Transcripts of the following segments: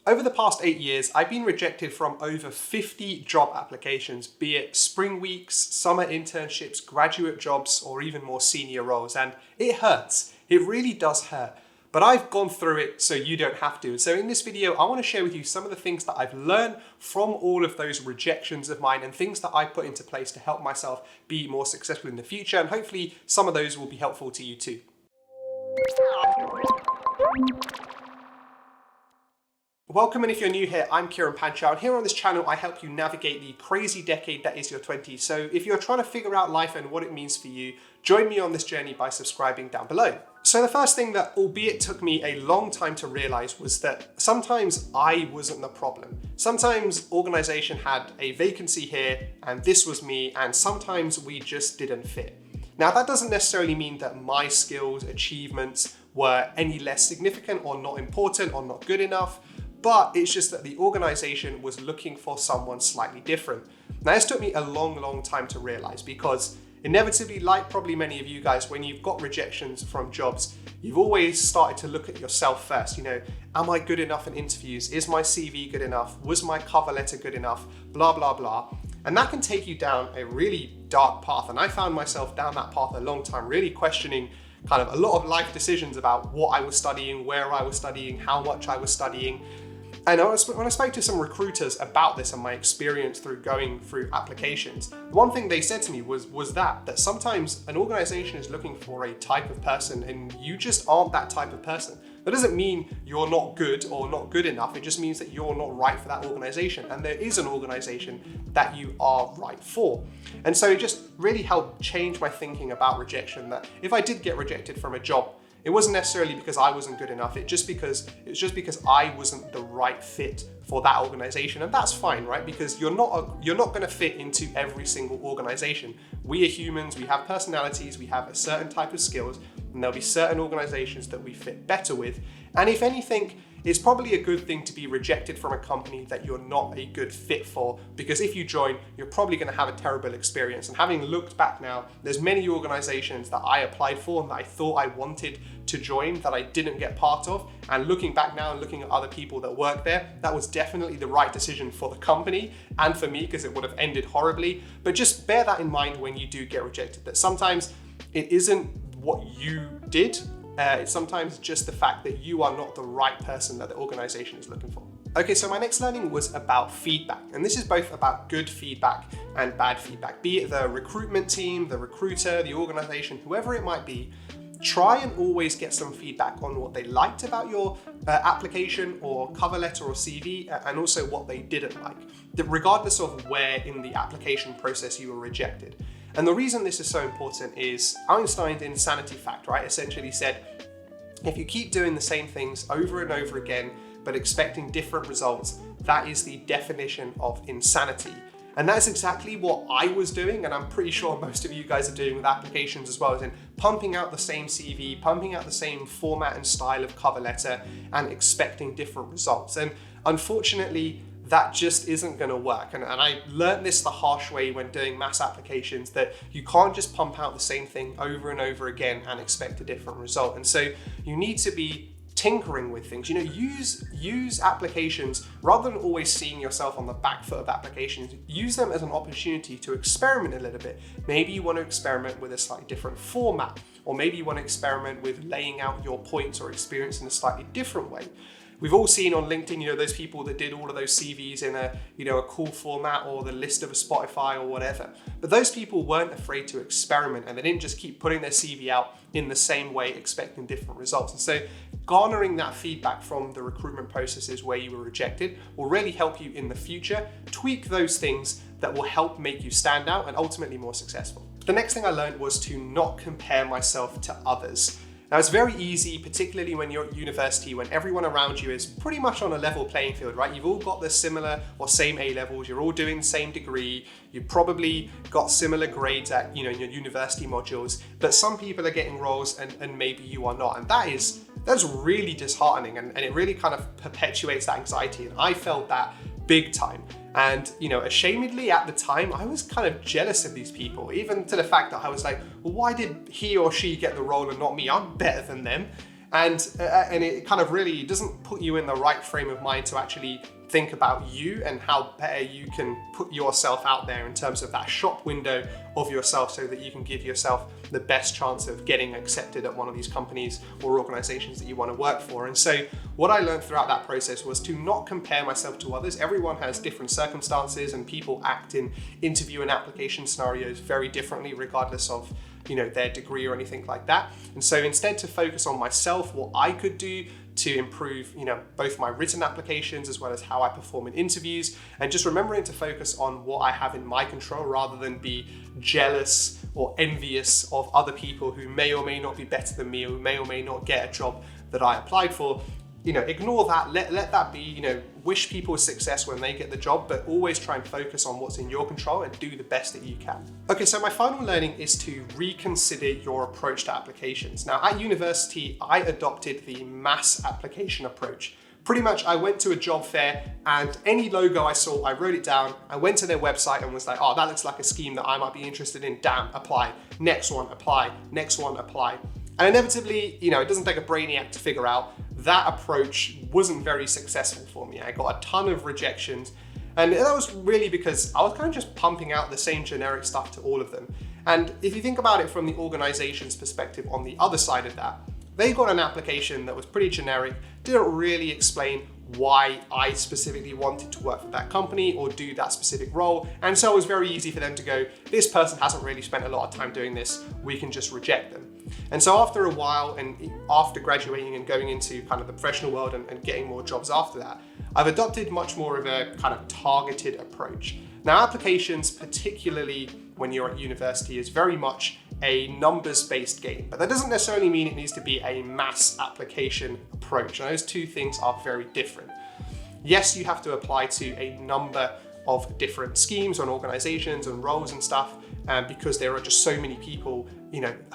Over the past 8 years, I've been rejected from over 50 job applications, be it spring weeks, summer internships, graduate jobs, or even more senior roles. And it hurts. It really does hurt. But I've gone through it so you don't have to. And so in this video, I want to share with you some of the things that I've learned from all of those rejections of mine and things that I put into place to help myself be more successful in the future. And hopefully some of those will be helpful to you too. Welcome, and if you're new here, I'm Kieran Panchal, and here on this channel I help you navigate the crazy decade that is your 20s. So if you're trying to figure out life and what it means for you, join me on this journey by subscribing down below. So the first thing that, albeit took me a long time to realize, was that sometimes I wasn't the problem. Sometimes organization had a vacancy here and this was me, and sometimes we just didn't fit. Now that doesn't necessarily mean that my skills, achievements were any less significant or not important or not good enough, but it's just that the organization was looking for someone slightly different. Now this took me a long time to realize, because inevitably, like probably many of you guys, when you've got rejections from jobs, you've always started to look at yourself first. You know, am I good enough in interviews? Is my CV good enough? Was my cover letter good enough? Blah, blah, blah. And that can take you down a really dark path. And I found myself down that path a long time, really questioning kind of a lot of life decisions about what I was studying, where I was studying, how much I was studying. And when I spoke to some recruiters about this and my experience through going through applications, one thing they said to me was that sometimes an organization is looking for a type of person and you just aren't that type of person. That doesn't mean you're not good or not good enough. It just means that you're not right for that organization. And there is an organization that you are right for. And so it just really helped change my thinking about rejection, that if I did get rejected from a job, it wasn't necessarily because I wasn't good enough. It's just because I wasn't the right fit for that organization, and that's fine, right? Because you're not going to fit into every single organization. We are humans. We have personalities. We have a certain type of skills, and there'll be certain organizations that we fit better with. And if anything, it's probably a good thing to be rejected from a company that you're not a good fit for, because if you join, you're probably going to have a terrible experience. And having looked back now, there's many organizations that I applied for and that I thought I wanted to join that I didn't get part of. And looking back now and looking at other people that work there, that was definitely the right decision for the company and for me, because it would have ended horribly. But just bear that in mind when you do get rejected, that sometimes it isn't what you did. It's sometimes just the fact that you are not the right person that the organization is looking for. Okay, so my next learning was about feedback. And this is both about good feedback and bad feedback. Be it the recruitment team, the recruiter, the organization, whoever it might be, try and always get some feedback on what they liked about your application or cover letter or CV, and also what they didn't like, regardless of where in the application process you were rejected. And the reason this is so important is Einstein's insanity fact, right? Essentially said, if you keep doing the same things over and over again, but expecting different results, that is the definition of insanity. And that's exactly what I was doing, and I'm pretty sure most of you guys are doing with applications as well, as in pumping out the same CV, pumping out the same format and style of cover letter, and expecting different results. And unfortunately, that just isn't going to work. And I learned this the harsh way when doing mass applications, that you can't just pump out the same thing over and over again and expect a different result. And so you need to be tinkering with things. You know, use applications rather than always seeing yourself on the back foot of applications. Use them as an opportunity to experiment a little bit. Maybe you want to experiment with a slightly different format, or maybe you want to experiment with laying out your points or experience in a slightly different way. We've all seen on LinkedIn, you know, those people that did all of those CVs in a cool format, or the list of a Spotify or whatever. But those people weren't afraid to experiment, and they didn't just keep putting their CV out in the same way, expecting different results. And so garnering that feedback from the recruitment processes where you were rejected will really help you in the future tweak those things that will help make you stand out and ultimately more successful. The next thing I learned was to not compare myself to others. Now, it's very easy, particularly when you're at university, when everyone around you is pretty much on a level playing field, right? You've all got the similar or same A levels, you're all doing the same degree, you've probably got similar grades at, your university modules, but some people are getting roles and maybe you are not. And that's really disheartening, and it really kind of perpetuates that anxiety. And I felt that big time. And, ashamedly at the time, I was kind of jealous of these people, even to the fact that I was like, well, why did he or she get the role and not me? I'm better than them. And it kind of really doesn't put you in the right frame of mind to actually think about you and how better you can put yourself out there in terms of that shop window of yourself, so that you can give yourself the best chance of getting accepted at one of these companies or organizations that you want to work for. And so what I learned throughout that process was to not compare myself to others. Everyone has different circumstances, and people act in interview and application scenarios very differently regardless of their degree or anything like that. And so instead, to focus on myself, what I could do to improve, both my written applications as well as how I perform in interviews, and just remembering to focus on what I have in my control rather than be jealous or envious of other people who may or may not be better than me, or who may or may not get a job that I applied for. Ignore that, let that be, wish people success when they get the job, but always try and focus on what's in your control and do the best that you can. Okay, so my final learning is to reconsider your approach to applications. Now, at university, I adopted the mass application approach. Pretty much, I went to a job fair and any logo I saw, I wrote it down. I went to their website and was like, oh, that looks like a scheme that I might be interested in. Damn, apply. Next one, apply. Next one, apply. And inevitably, it doesn't take a brainiac to figure out that approach wasn't very successful for me. I got a ton of rejections, and that was really because I was kind of just pumping out the same generic stuff to all of them. And if you think about it from the organization's perspective on the other side of that, they got an application that was pretty generic, didn't really explain why I specifically wanted to work for that company or do that specific role. And so it was very easy for them to go, this person hasn't really spent a lot of time doing this, we can just reject them. And so after a while, and after graduating and going into kind of the professional world and getting more jobs after that, I've adopted much more of a kind of targeted approach. Now, applications, particularly when you're at university, is very much a numbers-based game, but that doesn't necessarily mean it needs to be a mass application approach. And those two things are very different. Yes, you have to apply to a number of different schemes and organizations and roles and stuff, because there are just so many people,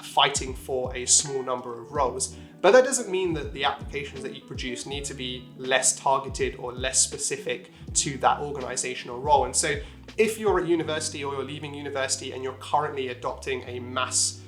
fighting for a small number of roles. But that doesn't mean that the applications that you produce need to be less targeted or less specific to that organizational role. And so if you're at university or you're leaving university and you're currently adopting a mass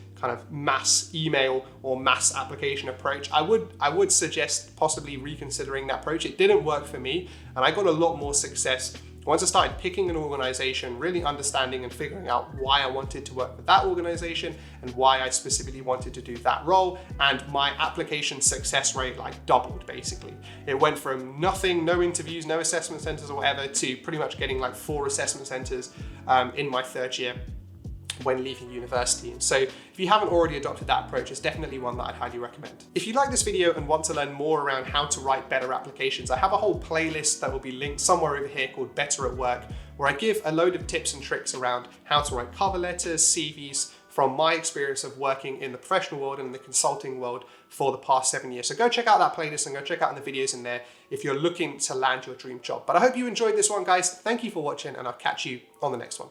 email or mass application approach, I would suggest possibly reconsidering that approach. It didn't work for me, and I got a lot more success once I started picking an organization, really understanding and figuring out why I wanted to work with that organization and why I specifically wanted to do that role. And my application success rate doubled, basically. It went from nothing, no interviews, no assessment centers or whatever, to pretty much getting 4 assessment centers in my third year when leaving university. And so if you haven't already adopted that approach, it's definitely one that I'd highly recommend. If you like this video and want to learn more around how to write better applications, I have a whole playlist that will be linked somewhere over here called Better at Work, where I give a load of tips and tricks around how to write cover letters, CVs, from my experience of working in the professional world and in the consulting world for the past 7 years. So go check out that playlist and go check out the videos in there if you're looking to land your dream job. But I hope you enjoyed this one, guys. Thank you for watching, and I'll catch you on the next one.